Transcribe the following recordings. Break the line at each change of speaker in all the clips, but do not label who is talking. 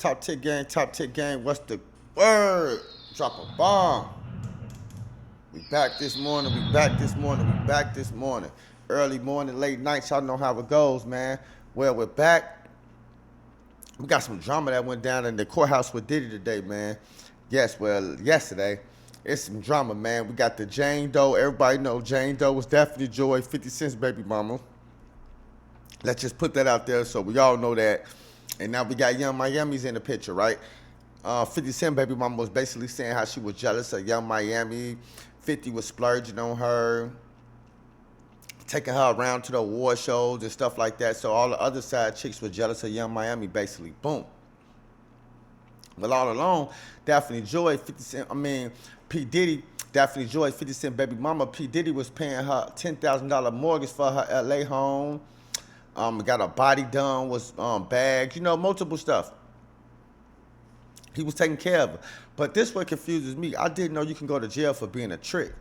Top tick gang, what's the word? Drop a bomb. We back this morning, Early morning, late nights, y'all know how it goes, man. Well, we're back. We got some drama that went down in the courthouse with Diddy today, man. Yes, well, yesterday. It's some drama, man. We got the Jane Doe. Everybody know Jane Doe was definitely Joy, 50 Cent's baby mama. Let's just put that out there so we all know that. And now we got Young Miami's in the picture, right? 50 Cent baby mama was basically saying how she was jealous of Young Miami. 50 was splurging on her, taking her around to the award shows and stuff like that. So all the other side chicks were jealous of Young Miami, basically. Boom. But all along, Daphne Joy, 50 Cent, P. Diddy, Daphne Joy, 50 Cent baby mama. P. Diddy was paying her $10,000 mortgage for her LA home. Got a body done, was bagged, multiple stuff. He was taking care of her. But this what confuses me. I didn't know you can go to jail for being a trick.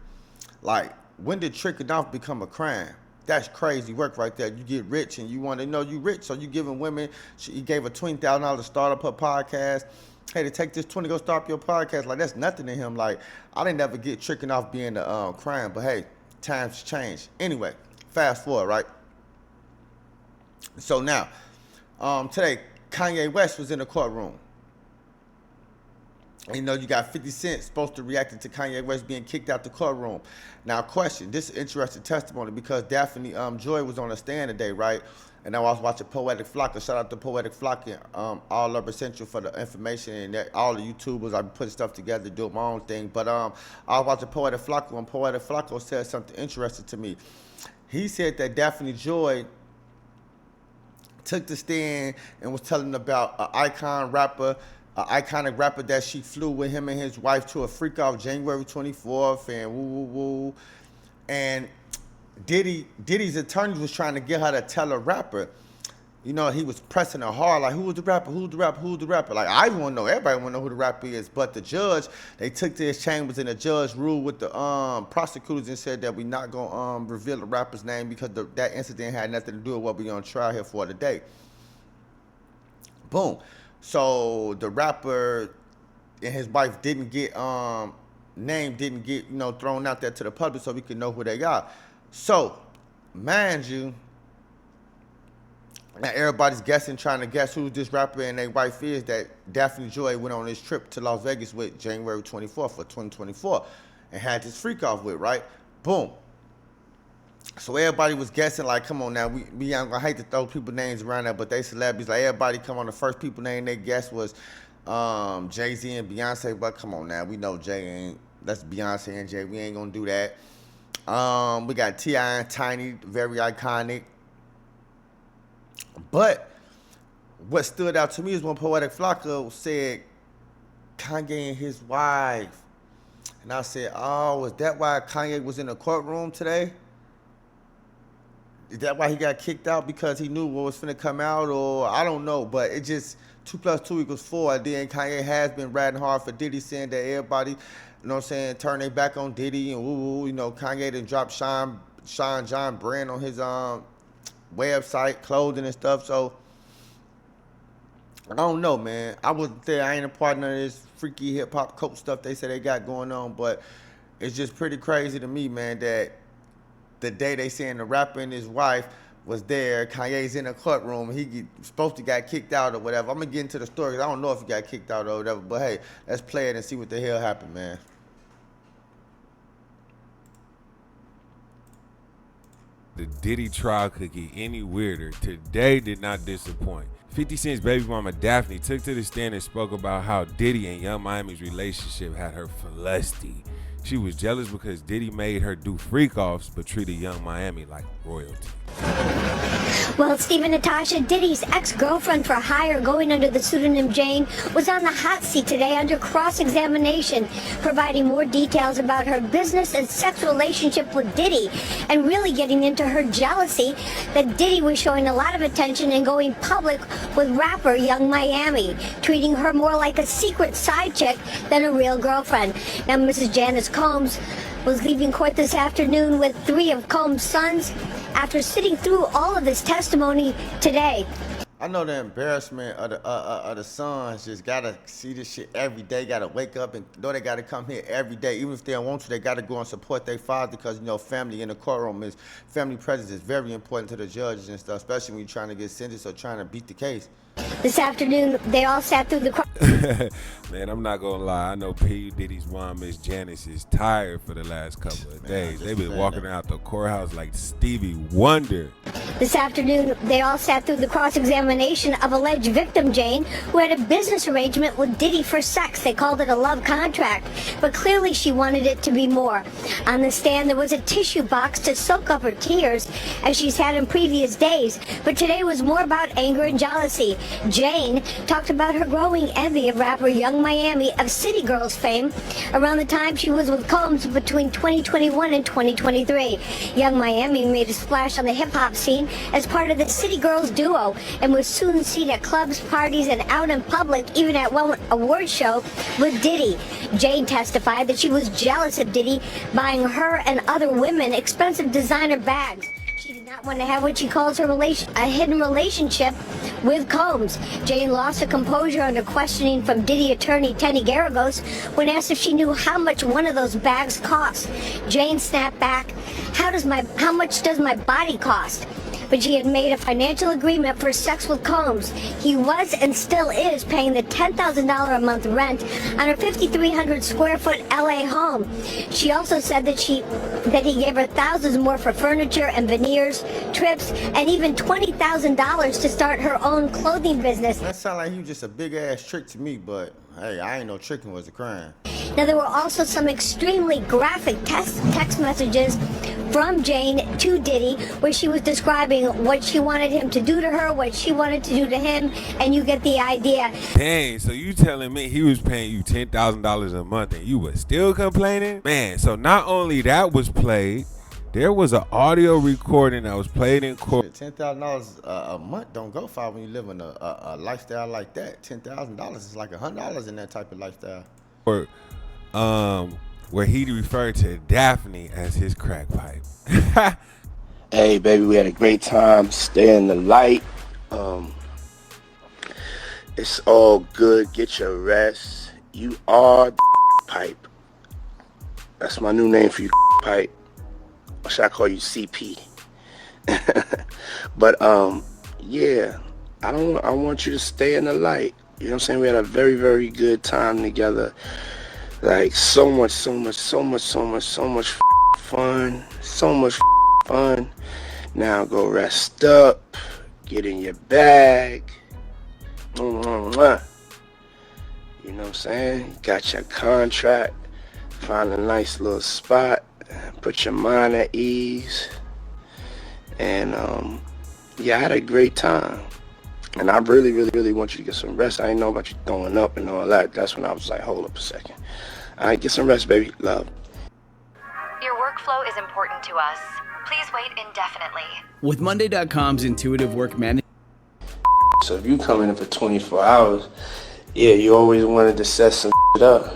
Like, when did tricking off become a crime? That's crazy work right there. You get rich and you want to know you rich, so you giving women, he gave her $20,000 to start up her podcast. Hey, to take this 20, go start up your podcast. Like, that's nothing to him. Like, I didn't ever get tricking off being a crime, but hey, times change. Anyway, fast forward, right? So now, today, Kanye West was in the courtroom. And you got 50 Cent supposed to react to Kanye West being kicked out the courtroom. Now, question, this is interesting testimony because Daphne Joy was on the stand today, right? And I was watching Poetic Flocka. Shout out to Poetic Flocka, all over Central for the information and that, all the YouTubers. I've been putting stuff together, doing my own thing. But I was watching Poetic Flocka, and Poetic Flocka said something interesting to me. He said that Daphne Joy took the stand and was telling about an iconic rapper that she flew with him and his wife to a freak off January 24th and woo. And Diddy's attorney was trying to get her to tell a rapper. He was pressing her hard, like, who's the rapper? Like, I want to know, everybody want to know who the rapper is. But the judge, they took to his chambers and the judge ruled with the prosecutors and said that we not going to reveal the rapper's name because that incident had nothing to do with what we on trial here for today. Boom. So the rapper and his wife didn't get name didn't get thrown out there to the public so we could know who they are. So, mind you, now everybody's guessing, trying to guess who this rapper and their wife is that Daphne Joy went on this trip to Las Vegas with January 24th for 2024 and had this freak off with, right? Boom. So everybody was guessing, like, come on now, I hate to throw people's names around there, but they celebrities, like, everybody come on, the first people name they guess was Jay-Z and Beyonce, but come on now, we know Jay ain't, that's Beyonce and Jay, we ain't gonna do that. We got T.I. and Tiny, very iconic. But what stood out to me is when Poetic Flocka said Kanye and his wife. And I said, oh, is that why Kanye was in the courtroom today? Is that why he got kicked out? Because he knew what was finna come out? Or I don't know. But it just, 2 + 2 = 4. Then Kanye has been riding hard for Diddy, saying that everybody, turn their back on Diddy and woo. Kanye done dropped Sean John brand on his website, clothing and stuff. So I don't know, man. I wasn't there. I ain't a part of this freaky hip hop coach stuff they say they got going on, but it's just pretty crazy to me, man, that the day they saying the rapper and his wife was there, Kanye's in a courtroom, he supposed to got kicked out or whatever. I'm gonna get into the story 'cause I don't know if he got kicked out or whatever, but hey, let's play it and see what the hell happened, man.
The Diddy trial could get any weirder. Today did not disappoint. 50 Cent's baby mama Daphne took to the stand and spoke about how Diddy and Young Miami's relationship had her flusty. She was jealous because Diddy made her do freak-offs but treated Young Miami like royalty.
Well, Stephen Natasha, Diddy's ex-girlfriend for hire, going under the pseudonym Jane, was on the hot seat today under cross-examination, providing more details about her business and sex relationship with Diddy, and really getting into her jealousy that Diddy was showing a lot of attention and going public with rapper Young Miami, treating her more like a secret side chick than a real girlfriend. Now, Mrs. Janice Combs was leaving court this afternoon with 3 of Combs' sons after sitting through all of his testimony today.
I know the embarrassment of the sons just gotta see this shit every day. Gotta wake up and know they gotta come here every day, even if they don't want to. They gotta go and support their father because family in the courtroom is family presence is very important to the judges and stuff, especially when you're trying to get sentenced or trying to beat the case.
This afternoon, they all sat through the
Man, I'm not gonna lie. I know P. Diddy's mom, Miss Janice, is tired for the last couple of days. They've been walking out the courthouse like Stevie Wonder.
This afternoon, they all sat through the cross-examination of alleged victim Jane, who had a business arrangement with Diddy for sex. They called it a love contract, but clearly she wanted it to be more. On the stand, there was a tissue box to soak up her tears, as she's had in previous days, but today was more about anger and jealousy. Jane talked about her growing envy of rapper Young Miami of City Girls fame around the time she was with Combs between 2021 and 2023. Young Miami made a splash on the hip-hop scene as part of the City Girls duo and was soon seen at clubs, parties, and out in public, even at one award show with Diddy. Jane testified that she was jealous of Diddy buying her and other women expensive designer bags. She did not want to have what she calls a hidden relationship with Combs. Jane lost her composure under questioning from Diddy attorney Teddy Garagos when asked if she knew how much one of those bags cost. Jane snapped back, how much does my body cost? But she had made a financial agreement for sex with Combs. He was and still is paying the $10,000 a month rent on her 5,300 square foot LA home. She also said that he gave her thousands more for furniture and veneers, trips, and even $20,000 to start her own clothing business.
That sounds like he was just a big ass trick to me, but hey, I ain't know tricking was a crime.
Now, there were also some extremely graphic text messages from Jane to Diddy where she was describing what she wanted him to do to her, what she wanted to do to him, and you get the idea.
Dang, so you telling me he was paying you $10,000 a month and you were still complaining? Man, so not only that was played, there was an audio recording that was played in court.
$10,000 a month don't go far when you live in a lifestyle like that. $10,000 is like $100 in that type of lifestyle.
Where he referred to Daphne as his crack pipe.
Hey, baby, we had a great time. Stay in the light. It's all good. Get your rest. You are pipe. That's my new name for you, pipe. Or should I call you CP? But yeah, I want you to stay in the light. You know what I'm saying? We had a very, very good time together. Like so much fun. So much fun. Now go rest up. Get in your bag. You know what I'm saying? Got your contract. Find a nice little spot. Put your mind at ease. And yeah, I had a great time. And I really want you to get some rest. I didn't know about you throwing up and all that. That's when I was like, hold up a second. All right, get some rest, baby. Love.
Your workflow is important to us. Please wait indefinitely.
With Monday.com's intuitive work management.
So if you come in for 24 hours, yeah, you always wanted to set some up.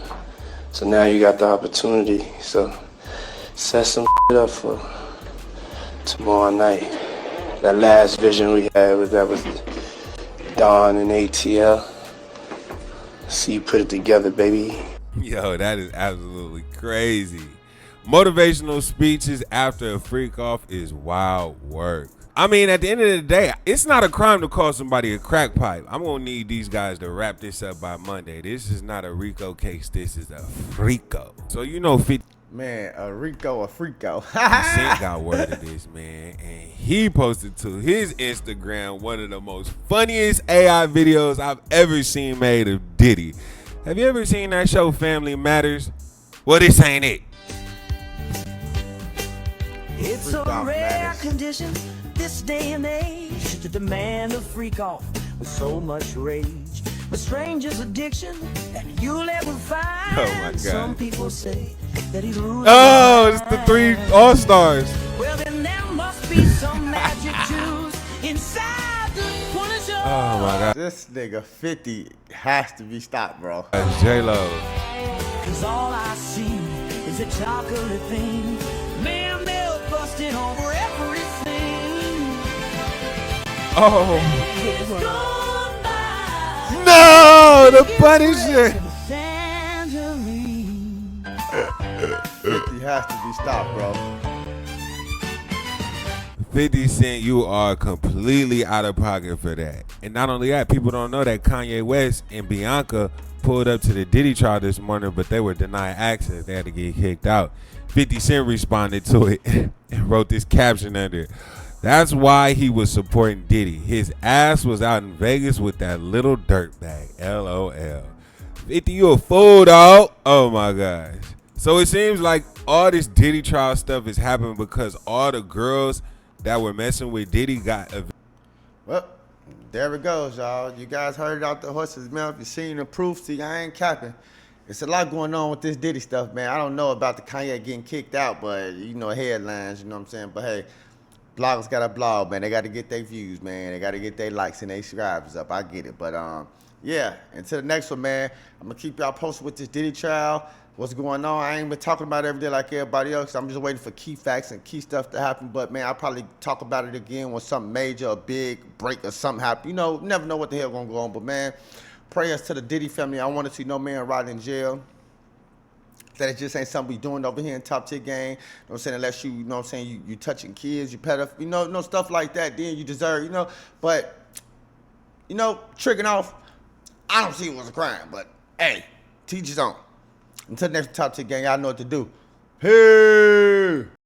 So now you got the opportunity. So set some up for tomorrow night. That last vision we had was Dawn and ATL. See you put it together, baby.
Yo, that is absolutely crazy. Motivational speeches after a freak off is wild work. I mean, at the end of the day, it's not a crime to call somebody a crack pipe. I'm going to need these guys to wrap this up by Monday. This is not a RICO case. This is a freako. So, 50.
Man, a Rico, a freako.
Cent got word of this, man, and he posted to his Instagram one of the most funniest AI videos I've ever seen made of Diddy. Have you ever seen that show Family Matters? Well, this ain't it.
It's a rare condition this day and age to demand a freak off with so much rage. A stranger's addiction that you'll ever find.
Oh my God.
Some people say that he's losing.
Oh, it's the 3 All-Stars.
Well, then there must be some magic juice inside the corner show.
Oh my God.
This nigga 50 has to be stopped, bro.
That's J-Lo.
Cause all I see is a chocolate thing. Man, they're busting over everything.
Oh.
It's gonna
the funny shit.
Tangerine.
50 has to be stopped, bro.
50 Cent, you are completely out of pocket for that. And not only that, people don't know that Kanye West and Bianca pulled up to the Diddy trial this morning, but they were denied access. They had to get kicked out. 50 Cent responded to it and wrote this caption under it. That's why he was supporting Diddy. His ass was out in Vegas with that little dirtbag. LOL. 50, you a fool, dog. Oh my gosh. So it seems like all this Diddy trial stuff is happening because all the girls that were messing with Diddy got
Well, there it goes, y'all. You guys heard it out the horse's mouth. You seen the proof. See, I ain't capping. It's a lot going on with this Diddy stuff, man. I don't know about the Kanye getting kicked out, but, you know, headlines, you know what I'm saying? But, hey, bloggers got to blog, man. They got to get their views, man. They got to get their likes and their subscribers up. I get it. But, yeah, until the next one, man, I'm going to keep y'all posted with this Diddy trial. What's going on? I ain't been talking about it every day like everybody else. I'm just waiting for key facts and key stuff to happen. But, man, I'll probably talk about it again when something major, a big break or something happen. You know, never know what the hell going to go on. But, man, prayers to the Diddy family. I want to see no man rot in jail. That it just ain't something we doing over here in Top Tier Gang. You know what I'm saying? Unless you know what I'm saying, you touching kids, you pedophile, you know, stuff like that, then you deserve, you know. But, you know, tricking off, I don't see it was a crime. But, hey, teach his own. Until next Top Tier Gang, y'all know what to do. Hey!